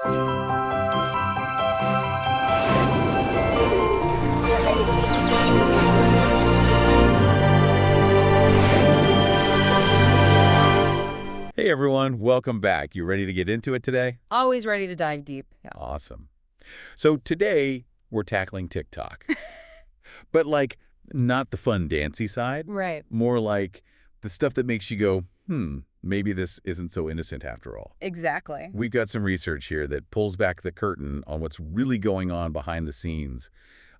Hey everyone, welcome back. You ready to get into it today? Always ready to dive deep. Yeah. Awesome. So today we're tackling TikTok, but like not the fun dancy side, Right. more like the stuff that makes you go, maybe this isn't so innocent after all. Exactly. We've got some research here that pulls back the curtain on what's really going on behind the scenes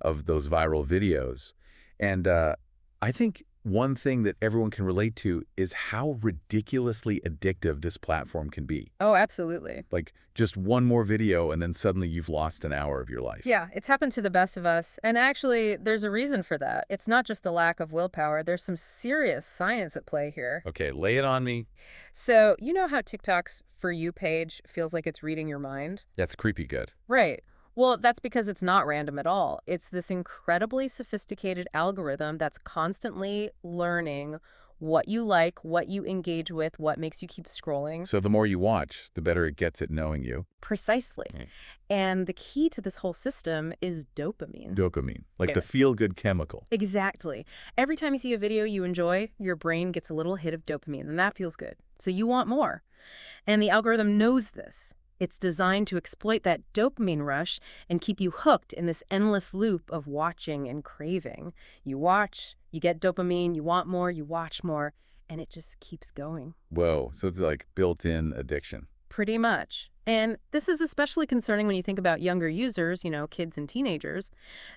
of those viral videos. And I think one thing that everyone can relate to is how ridiculously addictive this platform can be. Oh, absolutely. Like just one more video and then suddenly you've lost an hour of your life. Yeah, it's happened to the best of us. And actually, there's a reason for that. It's not just the lack of willpower. There's some serious science at play here. Okay, lay it on me. So, you know how TikTok's For You page feels like it's reading your mind? That's creepy good. Right. Well, that's because it's not random at all. It's this incredibly sophisticated algorithm that's constantly learning what you like, what you engage with, what makes you keep scrolling. So the more you watch, the better it gets at knowing you. Precisely. Mm. And the key to this whole system is dopamine. Dopamine, like Yeah. the feel-good chemical. Exactly. Every time you see a video you enjoy, your brain gets a little hit of dopamine, and that feels good. So you want more. And the algorithm knows this. It's designed to exploit that dopamine rush and keep you hooked in this endless loop of watching and craving. You watch, you get dopamine, you want more, you watch more, and it just keeps going. Whoa, so it's like built-in addiction. Pretty much. And this is especially concerning when you think about younger users, kids and teenagers.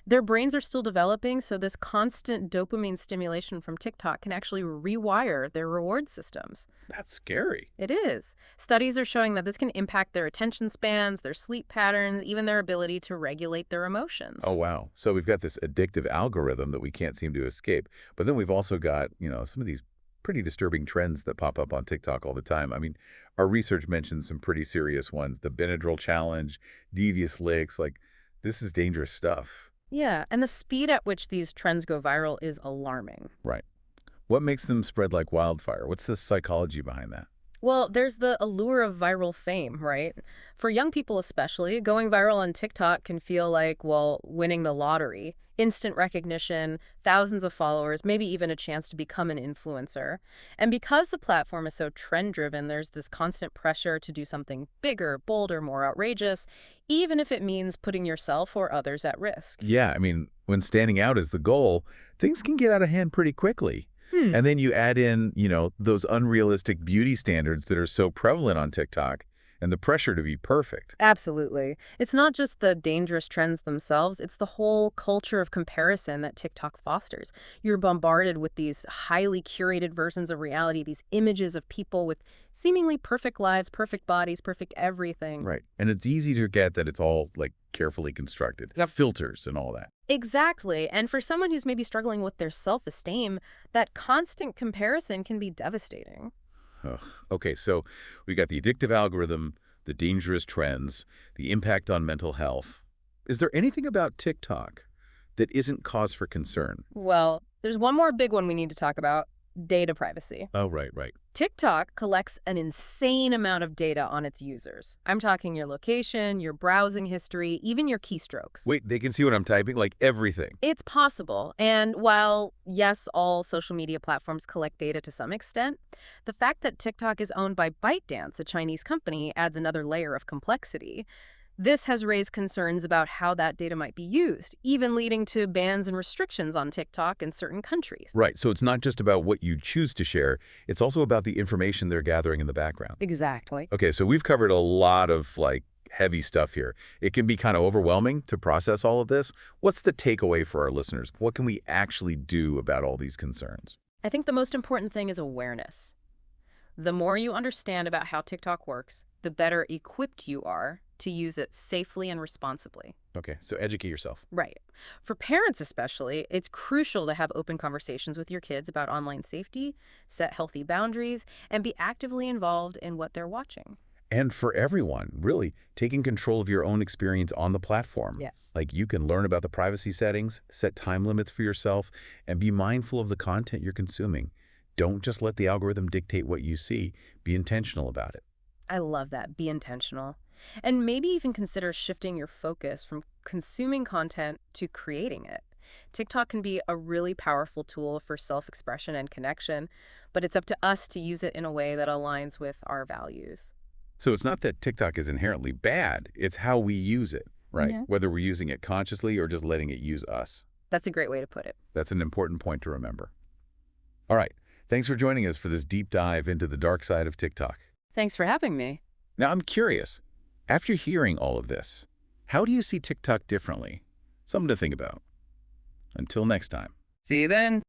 Their brains are still developing, so this constant dopamine stimulation from TikTok can actually rewire their reward systems. That's scary. It is. Studies are showing that this can impact their attention spans, their sleep patterns, even their ability to regulate their emotions. Oh, wow. So we've got this addictive algorithm that we can't seem to escape. But then we've also got, some of these pretty disturbing trends that pop up on TikTok all the time. I mean, our research mentions some pretty serious ones. The Benadryl challenge, devious licks, like this is dangerous stuff. Yeah, and the speed at which these trends go viral is alarming. Right. What makes them spread like wildfire? What's the psychology behind that? Well, there's the allure of viral fame, right? For young people especially, going viral on TikTok can feel like, winning the lottery. Instant recognition, thousands of followers, maybe even a chance to become an influencer. And because the platform is so trend-driven, there's this constant pressure to do something bigger, bolder, more outrageous, even if it means putting yourself or others at risk. Yeah, I mean, when standing out is the goal, things can get out of hand pretty quickly. And then you add in, those unrealistic beauty standards that are so prevalent on TikTok and the pressure to be perfect. Absolutely. It's not just the dangerous trends themselves, it's the whole culture of comparison that TikTok fosters. You're bombarded with these highly curated versions of reality, these images of people with seemingly perfect lives, perfect bodies, perfect everything. Right. And it's easy to forget that it's all, like, carefully constructed. Got filters and all that. Exactly. And for someone who's maybe struggling with their self-esteem, that constant comparison can be devastating. Ugh. Okay, so we got the addictive algorithm, the dangerous trends, the impact on mental health. Is there anything about TikTok that isn't cause for concern? Well, there's one more big one we need to talk about: data privacy. Oh, right. TikTok collects an insane amount of data on its users. I'm talking your location, your browsing history, even your keystrokes. Wait, they can see what I'm typing? Like everything? It's possible. And while, yes, all social media platforms collect data to some extent, the fact that TikTok is owned by ByteDance, a Chinese company, adds another layer of complexity. This has raised concerns about how that data might be used, even leading to bans and restrictions on TikTok in certain countries. Right, so it's not just about what you choose to share, it's also about the information they're gathering in the background. Exactly. Okay, so we've covered a lot of, heavy stuff here. It can be kind of overwhelming to process all of this. What's the takeaway for our listeners? What can we actually do about all these concerns? I think the most important thing is awareness. The more you understand about how TikTok works, the better equipped you are to use it safely and responsibly. Okay, so educate yourself. Right. For parents especially, it's crucial to have open conversations with your kids about online safety, set healthy boundaries, and be actively involved in what they're watching. And for everyone, really, taking control of your own experience on the platform. Yes. Like you can learn about the privacy settings, set time limits for yourself, and be mindful of the content you're consuming. Don't just let the algorithm dictate what you see. Be intentional about it. I love that. Be intentional. And maybe even consider shifting your focus from consuming content to creating it. TikTok can be a really powerful tool for self-expression and connection, but it's up to us to use it in a way that aligns with our values. So it's not that TikTok is inherently bad, it's how we use it, right? Yeah. Whether we're using it consciously or just letting it use us. That's a great way to put it. That's an important point to remember. All right, thanks for joining us for this deep dive into the dark side of TikTok. Thanks for having me. Now, I'm curious, after hearing all of this, how do you see TikTok differently? Something to think about. Until next time. See you then.